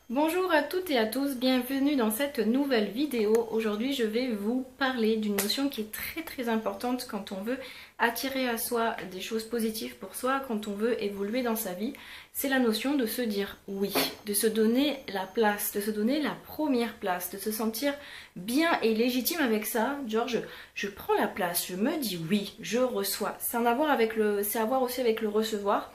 Bonjour à toutes et à tous, bienvenue dans cette nouvelle vidéo. Aujourd'hui je vais vous parler d'une notion qui est très importante quand on veut attirer à soi des choses positives pour soi, quand on veut évoluer dans sa vie. C'est la notion de se dire oui, de se donner la place, de se donner la première place, de se sentir bien et légitime avec ça. Genre je prends la place, je me dis oui, je reçois. C'est à voir aussi avec le recevoir.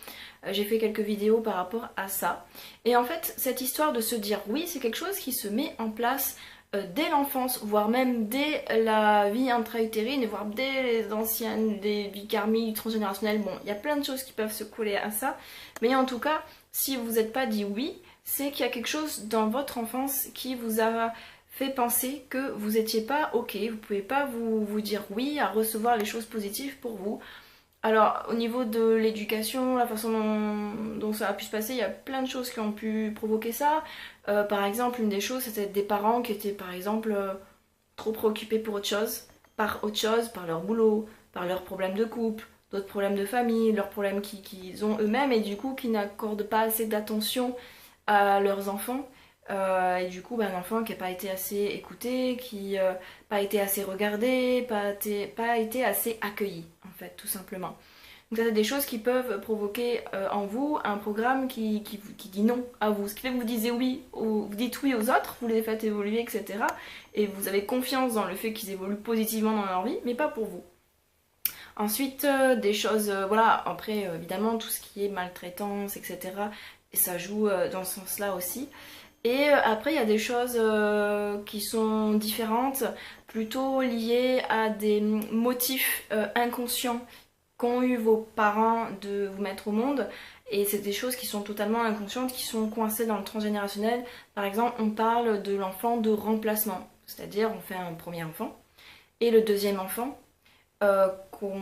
J'ai fait quelques vidéos par rapport à ça. Et en fait, cette histoire de se dire oui, c'est quelque chose qui se met en place dès l'enfance, voire même dès la vie intra-utérine, voire dès les anciennes, des vies karmiques, transgénérationnelles. Bon, il y a plein de choses qui peuvent se coller à ça. Mais en tout cas, si vous n'êtes pas dit oui, c'est qu'il y a quelque chose dans votre enfance qui vous a fait penser que vous n'étiez pas ok, vous ne pouvez pas vous dire oui à recevoir les choses positives pour vous. Alors, au niveau de l'éducation, la façon dont ça a pu se passer, il y a plein de choses qui ont pu provoquer ça. Par exemple, une des choses, c'était des parents qui étaient, par exemple, trop préoccupés par autre chose, par leur boulot, par leurs problèmes de couple, d'autres problèmes de famille, leurs problèmes qu'ils ont eux-mêmes, et du coup, qui n'accordent pas assez d'attention à leurs enfants. Et du coup, un enfant qui n'a pas été assez écouté, qui n'a pas été assez regardé, pas été assez accueilli, en fait, tout simplement. Donc ça, c'est des choses qui peuvent provoquer en vous un programme qui dit non à vous. Ce qui fait que vous disiez oui, vous dites oui aux autres, vous les faites évoluer, etc. Et vous avez confiance dans le fait qu'ils évoluent positivement dans leur vie, mais pas pour vous. Ensuite, des choses, voilà, après, évidemment, tout ce qui est maltraitance, etc. Et ça joue dans ce sens-là aussi. Et après, il y a des choses qui sont différentes, plutôt liées à des motifs inconscients qu'ont eu vos parents de vous mettre au monde. Et c'est des choses qui sont totalement inconscientes, qui sont coincées dans le transgénérationnel. Par exemple, on parle de l'enfant de remplacement. C'est-à-dire, on fait un premier enfant. Et le deuxième enfant, qu'on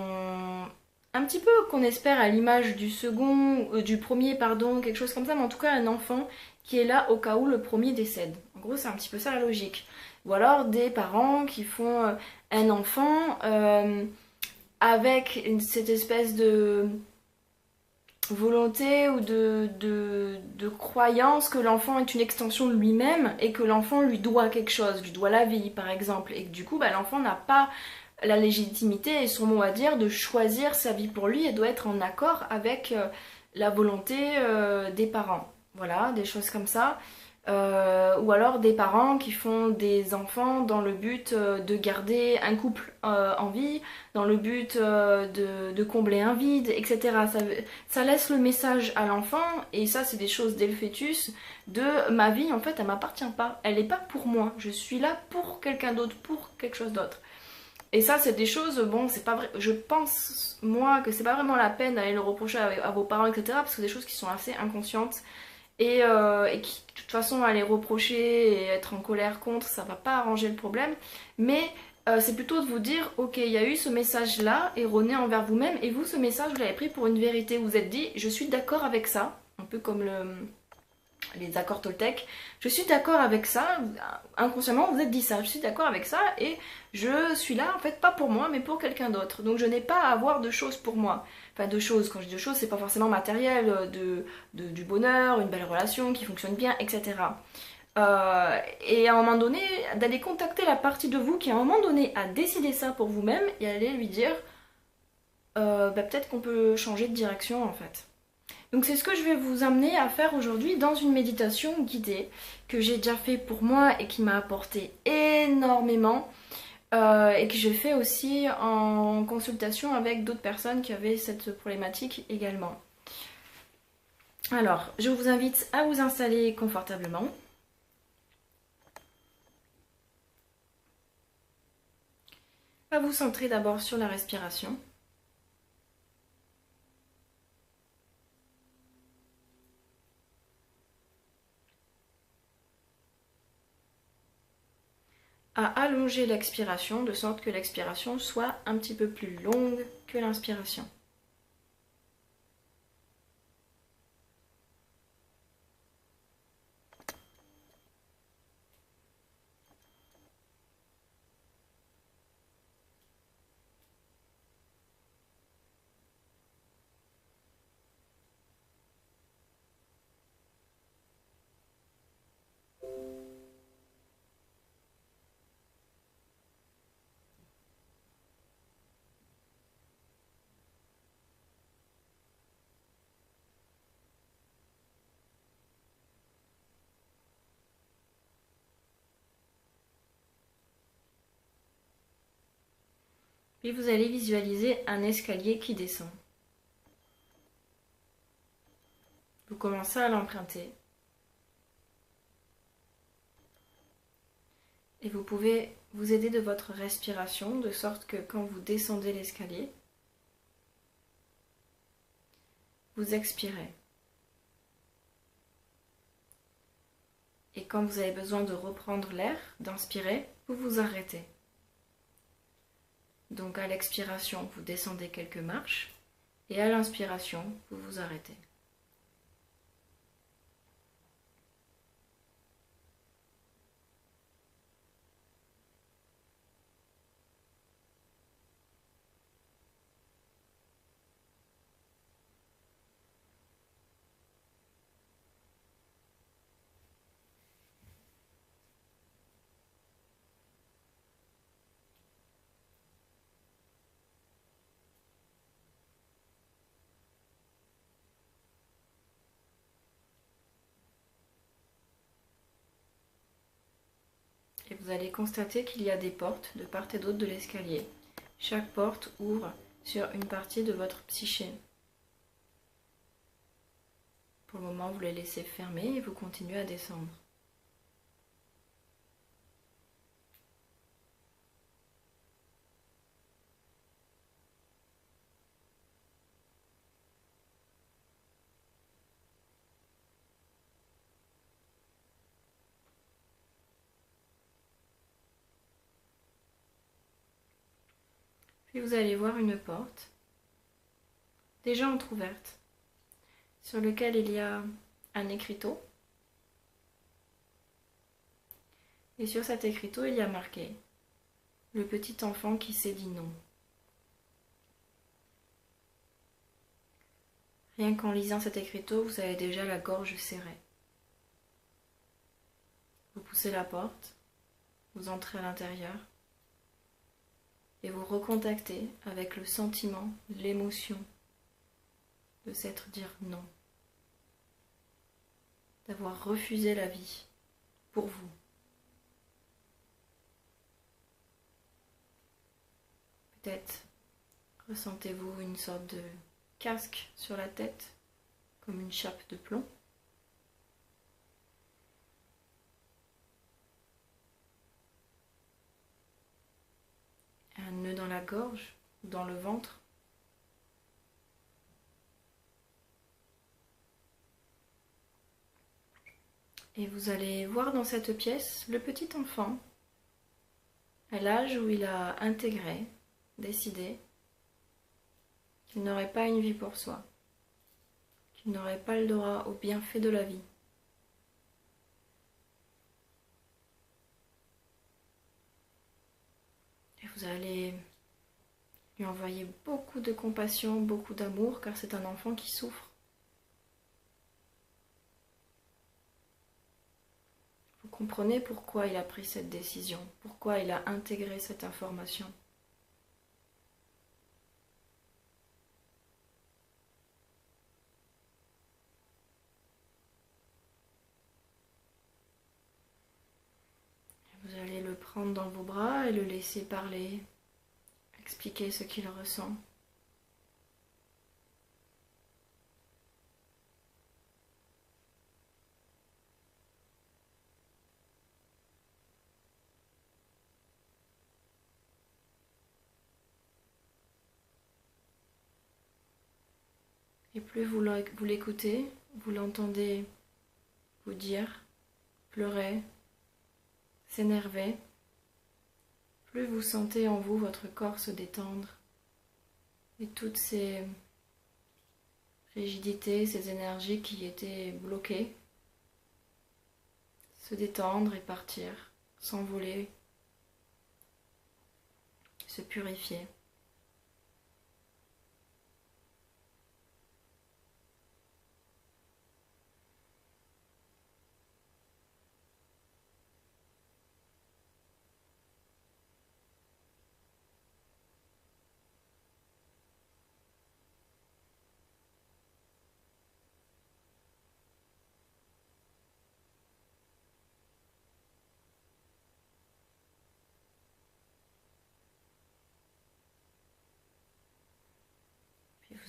un petit peu qu'on espère à l'image du second, du premier, pardon, quelque chose comme ça, mais en tout cas un enfant qui est là au cas où le premier décède. En gros, c'est un petit peu ça la logique. Ou alors des parents qui font un enfant avec cette espèce de volonté ou de croyance que l'enfant est une extension de lui-même et que l'enfant lui doit quelque chose, lui doit la vie par exemple, et que du coup l'enfant n'a pas la légitimité et son mot à dire de choisir sa vie pour lui et doit être en accord avec la volonté des parents. Voilà, des choses comme ça. Ou alors des parents qui font des enfants dans le but de garder un couple en vie, dans le but de combler un vide, etc. Ça laisse le message à l'enfant, et ça c'est des choses dès le fœtus, de ma vie en fait elle m'appartient pas, elle n'est pas pour moi, je suis là pour quelqu'un d'autre, pour quelque chose d'autre. Et ça, c'est des choses, bon, c'est pas vrai. Je pense, moi, que c'est pas vraiment la peine d'aller le reprocher à vos parents, etc. Parce que c'est des choses qui sont assez inconscientes et qui, de toute façon, aller reprocher et être en colère contre, ça va pas arranger le problème. Mais c'est plutôt de vous dire, ok, il y a eu ce message-là, erroné envers vous-même, et vous, ce message, vous l'avez pris pour une vérité. Vous vous êtes dit, je suis d'accord avec ça, un peu comme les accords Toltec. Je suis d'accord avec ça, inconsciemment vous êtes dit ça, je suis d'accord avec ça et je suis là en fait pas pour moi mais pour quelqu'un d'autre. Donc je n'ai pas à avoir de choses pour moi. Enfin de choses, quand je dis de choses c'est pas forcément matériel, du bonheur, une belle relation qui fonctionne bien, etc. Et à un moment donné, d'aller contacter la partie de vous qui à un moment donné a décidé ça pour vous-même et aller lui dire peut-être qu'on peut changer de direction en fait. Donc c'est ce que je vais vous amener à faire aujourd'hui dans une méditation guidée que j'ai déjà fait pour moi et qui m'a apporté énormément et que j'ai fait aussi en consultation avec d'autres personnes qui avaient cette problématique également. Alors, je vous invite à vous installer confortablement. À vous centrer d'abord sur la respiration. À allonger l'expiration de sorte que l'expiration soit un petit peu plus longue que l'inspiration. Puis vous allez visualiser un escalier qui descend. Vous commencez à l'emprunter. Et vous pouvez vous aider de votre respiration, de sorte que quand vous descendez l'escalier, vous expirez. Et quand vous avez besoin de reprendre l'air, d'inspirer, vous vous arrêtez. Donc à l'expiration, vous descendez quelques marches et à l'inspiration, vous vous arrêtez. Et vous allez constater qu'il y a des portes de part et d'autre de l'escalier. Chaque porte ouvre sur une partie de votre psyché. Pour le moment, vous les laissez fermer et vous continuez à descendre. Puis vous allez voir une porte, déjà entrouverte, sur laquelle il y a un écriteau. Et sur cet écriteau, il y a marqué « Le petit enfant qui s'est dit non ». Rien qu'en lisant cet écriteau, vous avez déjà la gorge serrée. Vous poussez la porte, vous entrez à l'intérieur et vous recontactez avec le sentiment, l'émotion de s'être dire non, d'avoir refusé la vie pour vous. Peut-être ressentez-vous une sorte de casque sur la tête, comme une chape de plomb. Un nœud dans la gorge ou dans le ventre. Et vous allez voir dans cette pièce le petit enfant à l'âge où il a intégré, décidé qu'il n'aurait pas une vie pour soi, qu'il n'aurait pas le droit au bienfait de la vie. Et vous allez lui envoyer beaucoup de compassion, beaucoup d'amour, car c'est un enfant qui souffre. Vous comprenez pourquoi il a pris cette décision, pourquoi il a intégré cette information. Vous allez le prendre dans vos bras et le laisser parler, expliquer ce qu'il ressent. Et plus vous l'écoutez, vous l'entendez vous dire, pleurer, s'énerver, plus vous sentez en vous votre corps se détendre et toutes ces rigidités, ces énergies qui étaient bloquées se détendre et partir, s'envoler, se purifier.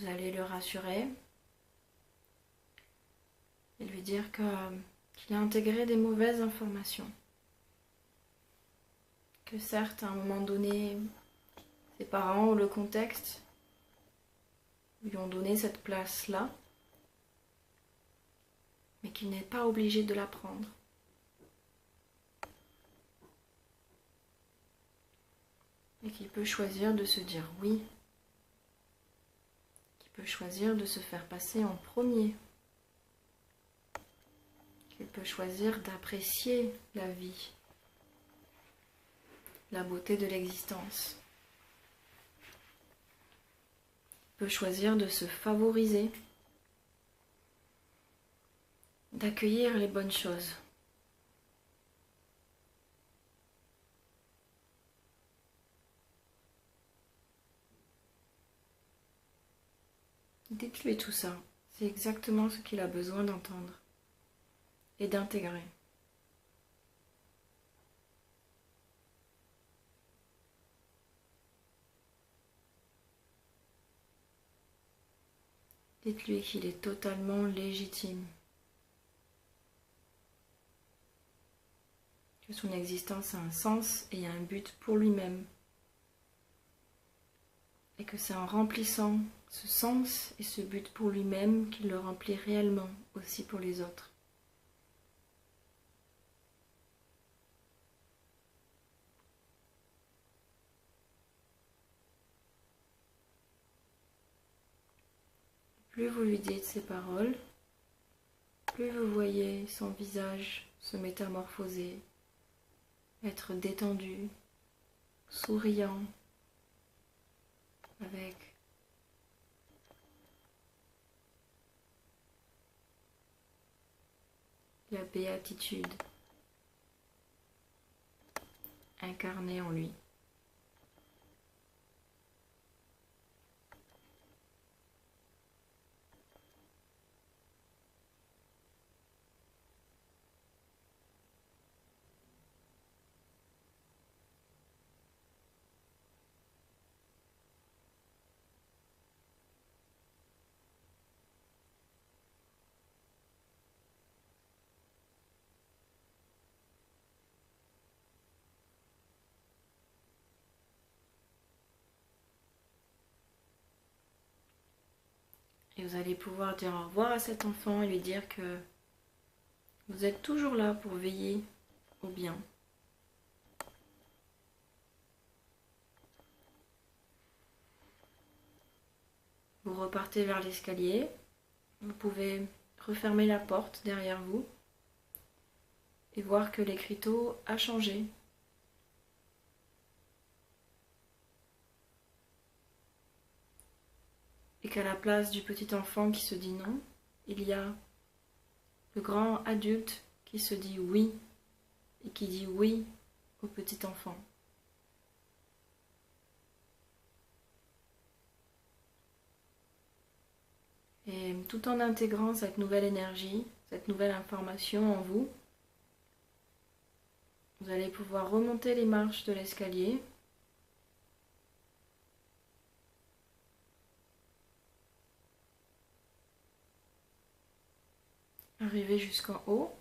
Vous allez le rassurer et lui dire qu'il a intégré des mauvaises informations. Que certes, à un moment donné, ses parents ou le contexte lui ont donné cette place-là, mais qu'il n'est pas obligé de la prendre. Et qu'il peut choisir de se dire oui. Qu'il peut choisir de se faire passer en premier. Qu'il peut choisir d'apprécier la vie, la beauté de l'existence. Il peut choisir de se favoriser, d'accueillir les bonnes choses. Dites-lui tout ça, c'est exactement ce qu'il a besoin d'entendre et d'intégrer. Dites-lui qu'il est totalement légitime, que son existence a un sens et un but pour lui-même, et que c'est en remplissant ce sens et ce but pour lui-même qu'il le remplit réellement aussi pour les autres. Plus vous lui dites ces paroles, plus vous voyez son visage se métamorphoser, être détendu, souriant, avec la béatitude incarnée en lui. Et vous allez pouvoir dire au revoir à cet enfant et lui dire que vous êtes toujours là pour veiller au bien. Vous repartez vers l'escalier. Vous pouvez refermer la porte derrière vous et voir que l'écriteau a changé. Et qu'à la place du petit enfant qui se dit non, il y a le grand adulte qui se dit oui et qui dit oui au petit enfant. Et tout en intégrant cette nouvelle énergie, cette nouvelle information en vous, vous allez pouvoir remonter les marches de l'escalier. Arriver jusqu'en haut.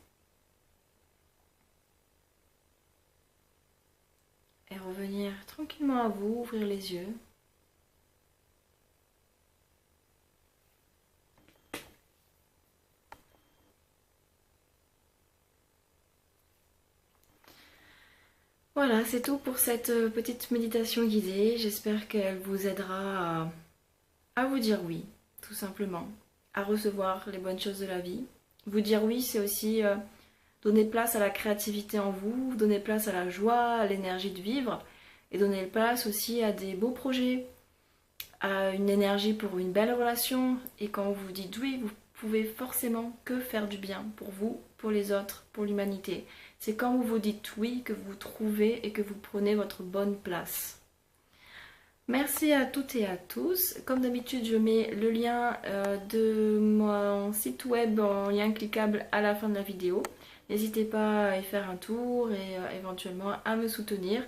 Et revenir tranquillement à vous, ouvrir les yeux. Voilà, c'est tout pour cette petite méditation guidée. J'espère qu'elle vous aidera à vous dire oui, tout simplement. À recevoir les bonnes choses de la vie. Vous dire oui, c'est aussi donner place à la créativité en vous, donner place à la joie, à l'énergie de vivre, et donner place aussi à des beaux projets, à une énergie pour une belle relation. Et quand vous dites oui, vous pouvez forcément que faire du bien pour vous, pour les autres, pour l'humanité. C'est quand vous vous dites oui que vous trouvez et que vous prenez votre bonne place. Merci à toutes et à tous. Comme d'habitude, je mets le lien de mon site web en lien cliquable à la fin de la vidéo. N'hésitez pas à y faire un tour et éventuellement à me soutenir.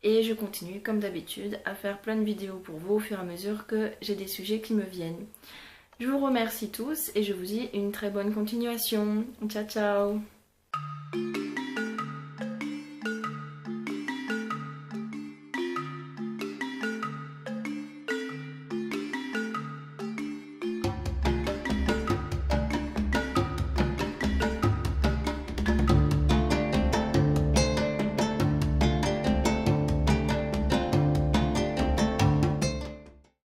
Et je continue comme d'habitude à faire plein de vidéos pour vous au fur et à mesure que j'ai des sujets qui me viennent. Je vous remercie tous et je vous dis une très bonne continuation. Ciao ciao!